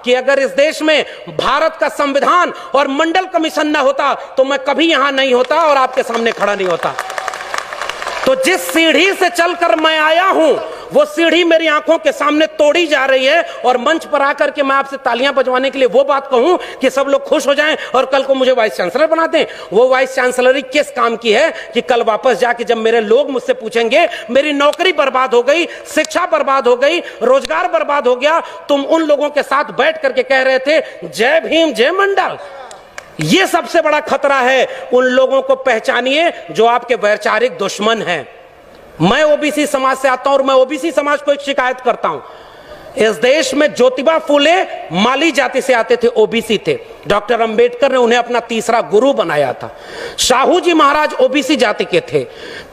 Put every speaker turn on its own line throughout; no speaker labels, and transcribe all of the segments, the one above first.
कि अगर इस देश में भारत का संविधान और मंडल कमीशन न होता तो मैं कभी यहां नहीं होता और आपके सामने खड़ा नहीं होता। तो जिस सीढ़ी से चलकर मैं आया हूं वो सीढ़ी मेरी आंखों के सामने तोड़ी जा रही है, और मंच पर आकर के मैं आपसे तालियां बजवाने के लिए वो बात कहूं कि सब लोग खुश हो जाएं और कल को मुझे वाइस चांसलर बना दें। वो वाइस चांसलरी किस काम की है कि कल वापस जाके जब मेरे लोग मुझसे पूछेंगे मेरी नौकरी बर्बाद हो गई, शिक्षा बर्बाद हो गई, रोजगार बर्बाद हो गया, तुम उन लोगों के साथ बैठ करके कह रहे थे जय भीम जय मंडल। ये सबसे बड़ा खतरा है। उन लोगों को पहचानिए जो आपके वैचारिक दुश्मन हैं। मैं ओबीसी समाज से आता हूं और मैं ओबीसी समाज को एक शिकायत करता हूं। इस देश में ज्योतिबा फूले माली जाति से आते थे, ओबीसी थे। डॉक्टर अंबेडकर ने उन्हें अपना तीसरा गुरु बनाया था। शाहू जी महाराज ओबीसी जाति के थे।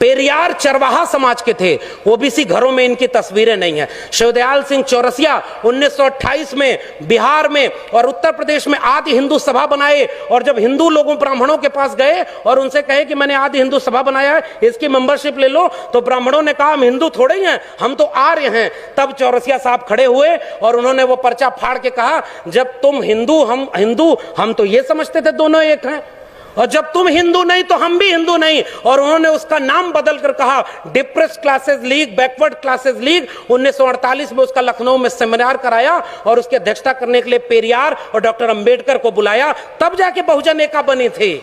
पेरियार चरवाहा समाज के थे। ओबीसी घरों में इनकी तस्वीरें नहीं है। शिवदयाल सिंह चौरसिया 1928 में बिहार में और उत्तर प्रदेश में आदि हिंदू सभा बनाए, और जब हिंदू लोगों ब्राह्मणों के पास गए और उनसे कहे कि मैंने आदि हिंदू सभा बनाया है, इसकी मेंबरशिप ले लो, तो ब्राह्मणों ने कहा हम हिंदू थोड़े ही हैं, हम तो आर्य हैं। तब चौरसिया साहब खड़े हुए और उन्होंने वो पर्चा फाड़ के कहा जब तुम हिंदू हम हिंदू, हम तो ये समझते थे दोनों एक हैं, और जब तुम हिंदू नहीं तो हम भी हिंदू नहीं। और उन्होंने उसका नाम बदल कर कहा depressed classes league, backward classes league. 1948 में उसका लखनऊ में सेमिनार कराया और उसकी अध्यक्षता करने के लिए पेरियार और डॉक्टर अंबेडकर को बुलाया, तब जाके बहुजन एका बनी थी।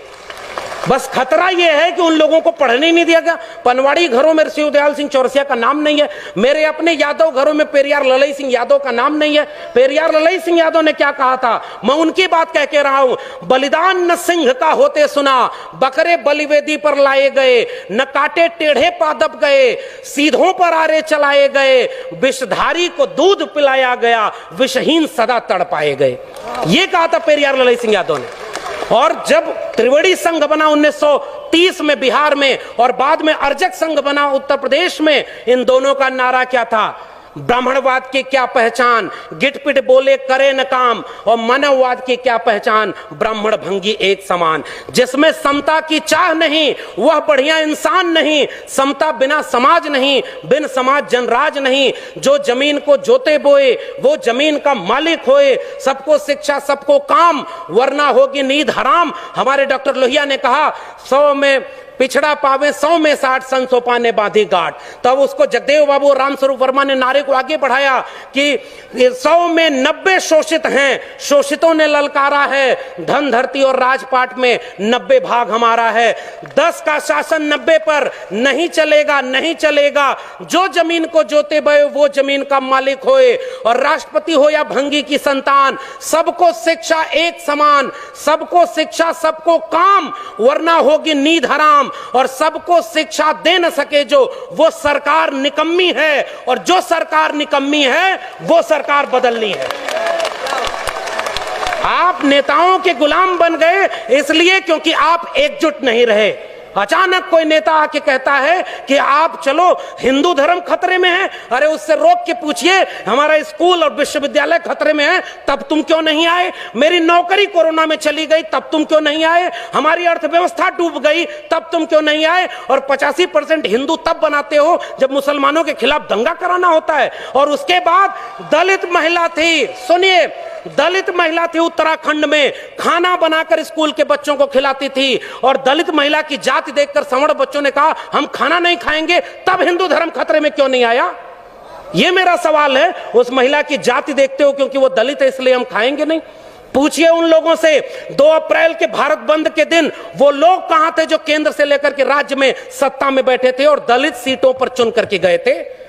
बस खतरा यह है कि उन लोगों को पढ़ने ही नहीं दिया गया। पनवाड़ी घरों में शिवदयाल सिंह चौरसिया का नाम नहीं है। मेरे अपने यादव घरों में पेरियार ललई सिंह यादव का नाम नहीं है। पेरियार ललई सिंह यादव ने क्या कहा था, मैं उनकी बात कह के रहा हूं। बलिदान न सिंह का होते सुना, बकरे बलिवेदी पर लाए गए, न काटे टेढ़े पादप गए, सीधों पर आरे चलाए गए, विषधारी को दूध पिलाया गया, विषहीन सदा तड़पाए गए। ये कहा था पेरियार ललई सिंह यादव ने। और जब त्रिवेणी संघ बना 1930 में बिहार में, और बाद में अर्जक संघ बना उत्तर प्रदेश में, इन दोनों का नारा क्या था, ब्राह्मणवाद की क्या पहचान, गिटपिट बोले करे न काम, और मानववाद की क्या पहचान, ब्राह्मण भंगी एक समान। जिसमें समता की चाह नहीं वह बढ़िया इंसान नहीं, समता बिना समाज नहीं, बिन समाज जनराज नहीं। जो जमीन को जोते बोए वो जमीन का मालिक होए, सबको शिक्षा सबको काम, वरना होगी नींद हराम। हमारे डॉक्टर लोहिया ने कहा 100 में पिछड़ा पावे 100 में 60, सन सोपा ने बांधी गांठ। तब उसको जगदेव बाबू रामस्वरूप वर्मा ने नारे को आगे बढ़ाया कि 100 में 90 शोषित हैं, शोषितों ने ललकारा है, धन धरती और राजपाट में 90 भाग हमारा है। 10 का शासन 90 पर नहीं चलेगा, नहीं चलेगा। जो जमीन को जोते बये वो जमीन का मालिक होए, और राष्ट्रपति हो या भंगी की संतान, सबको शिक्षा एक समान, सबको शिक्षा सबको काम, वरना होगी नींद हराम। और सबको शिक्षा दे न सके जो, वो सरकार निकम्मी है, और जो सरकार निकम्मी है वो सरकार बदलनी है। आप नेताओं के गुलाम बन गए इसलिए क्योंकि आप एकजुट नहीं रहे। अचानक कोई नेता आके कहता है कि आप चलो हिंदू धर्म खतरे में है, अरे उससे रोक के पूछिए हमारा स्कूल और विश्वविद्यालय खतरे में है, तब तुम क्यों नहीं आए? मेरी नौकरी कोरोना में चली गई, तब तुम क्यों नहीं आए? हमारी अर्थव्यवस्था डूब गई, तब तुम क्यों नहीं आए? और 85% हिंदू तब बनाते हो जब मुसलमानों के खिलाफ दंगा कराना होता है। और उसके बाद दलित महिला थी, सुनिए, दलित महिला थी उत्तराखंड में, खाना बनाकर स्कूल के बच्चों को खिलाती थी, और दलित महिला की जाति देखकर सवर्ण बच्चों ने कहा हम खाना नहीं खाएंगे, तब हिंदू धर्म खतरे में क्यों नहीं आया? यह मेरा सवाल है। उस महिला की जाति देखते हो क्योंकि वो दलित है इसलिए हम खाएंगे नहीं? पूछिए उन लोगों से 2 अप्रैल के भारत बंद के दिन वो लोग कहां थे जो केंद्र से लेकर के राज्य में सत्ता में बैठे थे और दलित सीटों पर चुन करके गए थे?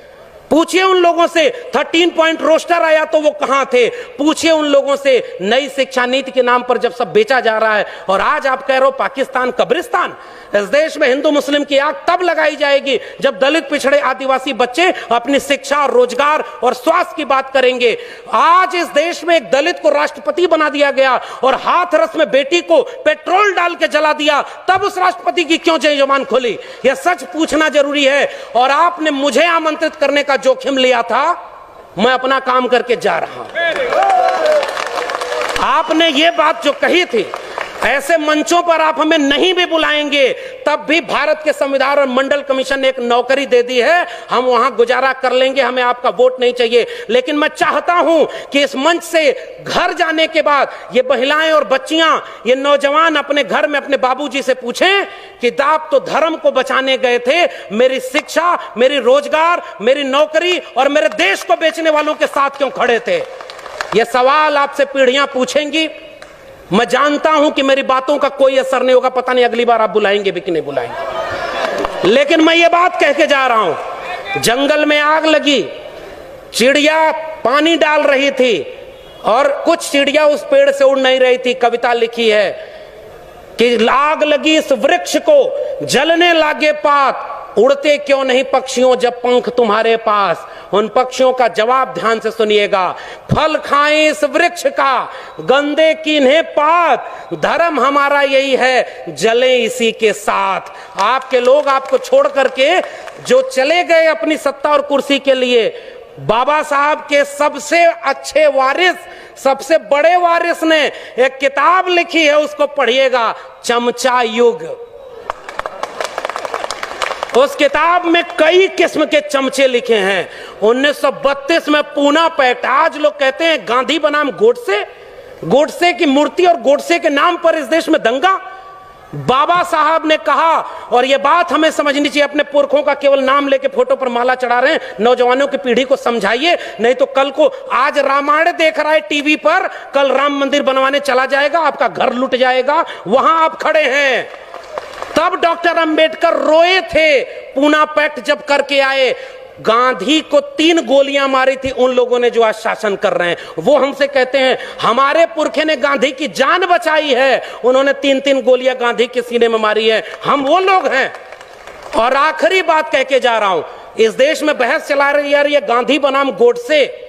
पूछिए उन लोगों से 13 पॉइंट रोस्टर आया तो वो कहां थे? पूछिए उन लोगों से नई शिक्षा नीति के नाम पर जब सब बेचा जा रहा है, और आज आप कह रहे हो पाकिस्तान कब्रिस्तान। इस देश में हिंदू मुस्लिम की आग तब लगाई जाएगी जब दलित पिछड़े आदिवासी बच्चे अपनी शिक्षा, रोजगार और स्वास्थ्य की बात करेंगे। आज इस देश में एक दलित को राष्ट्रपति बना दिया गया और हाथरस में बेटी को पेट्रोल डाल के जला दिया, तब उस राष्ट्रपति की क्यों जय जवान खोली? यह सच पूछना जरूरी है। और आपने मुझे आमंत्रित करने का जोखिम लिया था, मैं अपना काम करके जा रहा हूं। आपने ये बात जो कही थी, ऐसे मंचों पर आप हमें नहीं भी बुलाएंगे तब भी भारत के संविधान और मंडल कमीशन ने एक नौकरी दे दी है, हम वहां गुजारा कर लेंगे, हमें आपका वोट नहीं चाहिए। लेकिन मैं चाहता हूं कि इस मंच से घर जाने के बाद ये महिलाएं और बच्चियां, ये नौजवान अपने घर में अपने बाबूजी से पूछें कि आप तो धर्म को बचाने गए थे, मेरी शिक्षा, मेरी रोजगार, मेरी नौकरी और मेरे देश को बेचने वालों के साथ क्यों खड़े थे? ये सवाल आपसे पीढ़ियां पूछेंगी। मैं जानता हूं कि मेरी बातों का कोई असर नहीं होगा, पता नहीं अगली बार आप बुलाएंगे भी कि नहीं बुलाएंगे। लेकिन मैं ये बात कह के जा रहा हूं, जंगल में आग लगी, चिड़िया पानी डाल रही थी और कुछ चिड़िया उस पेड़ से उड़ नहीं रही थी। कविता लिखी है कि आग लगी इस वृक्ष को, जलने लागे पात, उड़ते क्यों नहीं पक्षियों जब पंख तुम्हारे पास। उन पक्षियों का जवाब ध्यान से सुनिएगा, फल खाएं इस वृक्ष का, गंदे कीन्हे पात, धर्म हमारा यही है, जले इसी के साथ। आपके लोग आपको छोड़ करके जो चले गए अपनी सत्ता और कुर्सी के लिए, बाबा साहब के सबसे अच्छे वारिस, सबसे बड़े वारिस ने एक किताब लिखी है, उसको पढ़िएगा, चमचा युग। उस किताब में कई किस्म के चमचे लिखे हैं। 1932 में पूना पैक्ट, आज लोग कहते हैं गांधी बनाम गोडसे, गोडसे की मूर्ति और गोडसे के नाम पर इस देश में दंगा। बाबा साहब ने कहा, और यह बात हमें समझनी चाहिए, अपने पुरखों का केवल नाम लेके फोटो पर माला चढ़ा रहे हैं, नौजवानों की पीढ़ी को समझाइए, नहीं तो कल को आज रामायण देख रहा है टीवी पर, कल राम मंदिर बनवाने चला जाएगा, आपका घर लुट जाएगा, वहां आप खड़े हैं। तब डॉक्टर अंबेडकर रोए थे, पूना पैक्ट जब करके आए। गांधी को 3 गोलियां मारी थी उन लोगों ने जो आज शासन कर रहे हैं। वो हमसे कहते हैं हमारे पुरखे ने गांधी की जान बचाई है, उन्होंने 3-3 गोलियां गांधी के सीने में मारी है, हम वो लोग हैं। और आखिरी बात कह के जा रहा हूं, इस देश में बहस चला रही है गांधी बनाम गोडसे,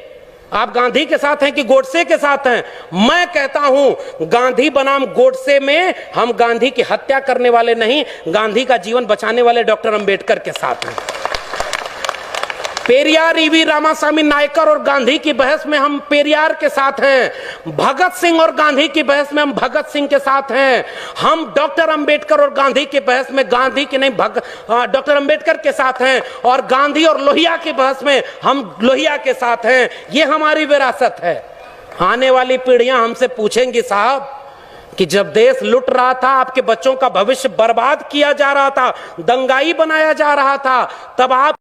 आप गांधी के साथ हैं कि गोडसे के साथ हैं? मैं कहता हूं गांधी बनाम गोडसे में हम गांधी की हत्या करने वाले नहीं, गांधी का जीवन बचाने वाले डॉक्टर अंबेडकर के साथ हैं। पेरियार ईवी रामास्वामी नायकर और गांधी की बहस में हम पेरियार के साथ हैं, भगत सिंह और गांधी की बहस में हम भगत सिंह के साथ हैं, हम डॉक्टर अंबेडकर और गांधी की बहस में गांधी की नहीं डॉक्टर अंबेडकर के साथ हैं, और गांधी और लोहिया की बहस में हम लोहिया के साथ हैं। ये हमारी विरासत है। आने वाली पीढ़ियां हमसे पूछेंगी, साहब कि जब देश लुट रहा था, आपके बच्चों का भविष्य बर्बाद किया जा रहा था, दंगाई बनाया जा रहा था, तब आप